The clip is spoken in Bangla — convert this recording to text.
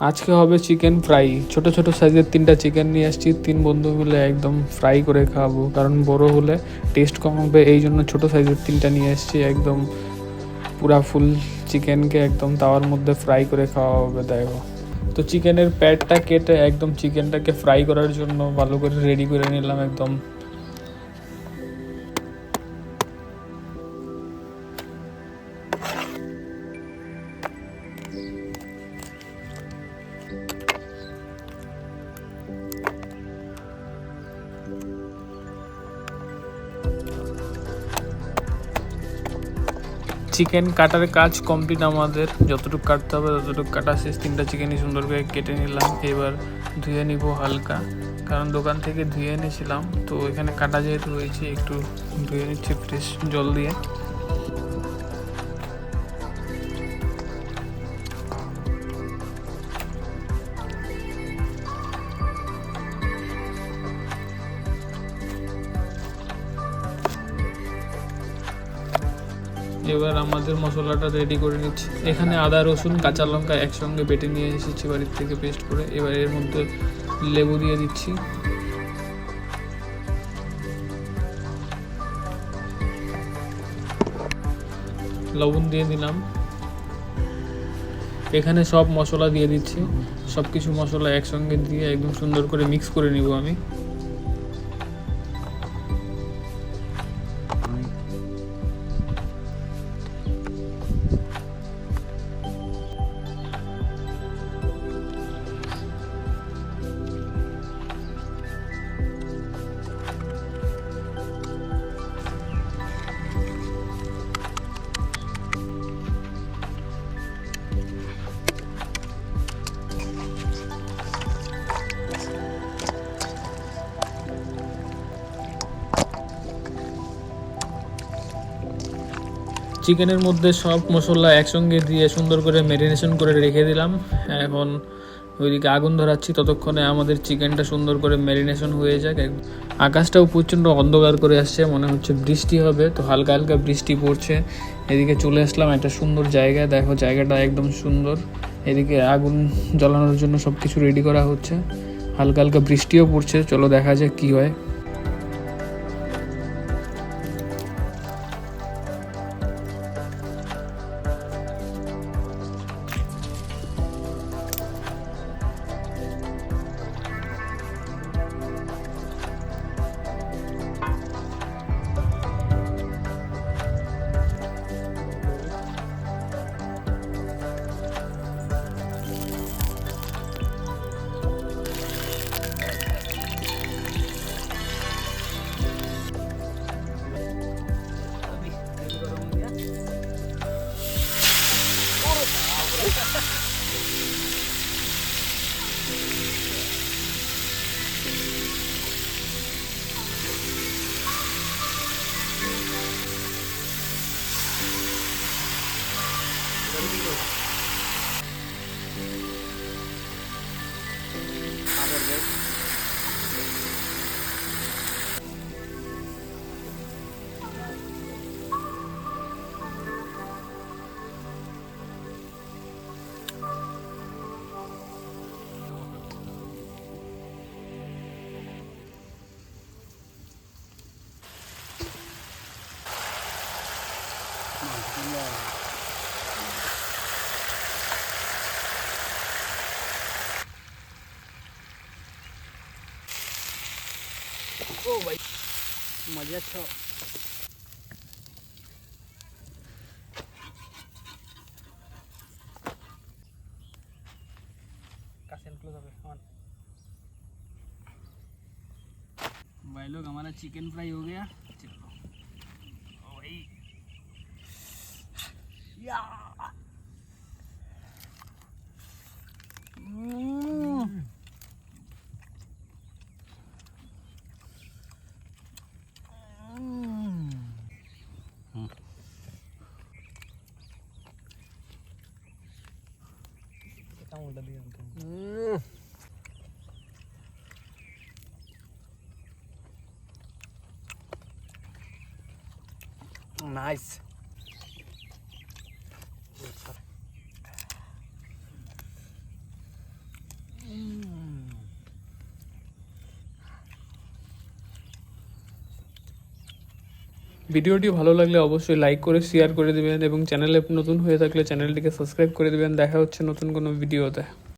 আজকে হবে চিকেন ফ্রাই। ছোট ছোট সাইজের 3টা চিকেন নিয়ে আসছি, 3 বন্ধু মিলে একদম ফ্রাই করে খাওয়াবো, কারণ বড় হলে টেস্ট কম হবে, এই জন্য ছোট সাইজের 3টা নিয়ে আসছি। একদম পুরা ফুল চিকেনকে একদম তাওয়ার মধ্যে ফ্রাই করে খাওয়া হবে। দেখো, তো চিকেনের প্যাটটা কেটে একদম চিকেনটাকে ফ্রাই করার জন্য ভালো করে রেডি করে নিলাম একদম। চিকেন কাটার কাজ কমপ্লিট আমাদের, যতটুকু কাটতে হবে ততটুকু কাটা শেষ। 3টা চিকেনই সুন্দর করে কেটে নিলাম। এবার ধুয়ে নিব হালকা, কারণ দোকান থেকে ধুয়ে এনেছিলাম, তো এখানে কাটা যেহেতু হয়েছে একটু ধুয়ে নিচ্ছি ফ্রেশ জল দিয়ে। এবার আমাদের মশলাটা রেডি করে নিচ্ছি। এখানে আদা রসুন কাঁচা লঙ্কা একসঙ্গে বেটে নিয়ে এসেছি বাড়ির থেকে পেস্ট করে। এবার এর মধ্যে লেবু দিয়ে দিচ্ছি, লবণ দিয়ে দিলাম। এখানে সব মশলা দিয়ে দিচ্ছি, সব কিছু মশলা একসঙ্গে দিয়ে একদম সুন্দর করে মিক্স করে নিব আমি। চিকেনের মধ্যে সব মশলা একসঙ্গে দিয়ে সুন্দর করে ম্যারিনেশন করে রেখে দিলাম। এখন ওইদিকে আগুন ধরাচ্ছি, ততক্ষণে আমাদের চিকেনটা সুন্দর করে ম্যারিনেশন হয়ে যাক। আকাশটাও প্রচণ্ড অন্ধকার করে আসছে, মনে হচ্ছে বৃষ্টি হবে, তো হালকা হালকা বৃষ্টি পড়ছে। এদিকে চলে আসলাম একটা সুন্দর জায়গায়, দেখো জায়গাটা একদম সুন্দর। এদিকে আগুন জ্বালানোর জন্য সব কিছু রেডি করা হচ্ছে, হালকা হালকা বৃষ্টিও পড়ছে। চলো দেখা যাক কী হয়। ও ভাই মজা ছ। भाई लोग हमारा चिकन फ्राई हो गया। चलो ओ भाई या उल्टा दिया नाइस। ভিডিওটি ভালো লাগলে অবশ্যই লাইক করে শেয়ার করে দেবেন এবং চ্যানেলে নতুন হয়ে থাকলে চ্যানেলটিকে সাবস্ক্রাইব করে দেবেন। দেখা হচ্ছে নতুন কোনো ভিডিওতে।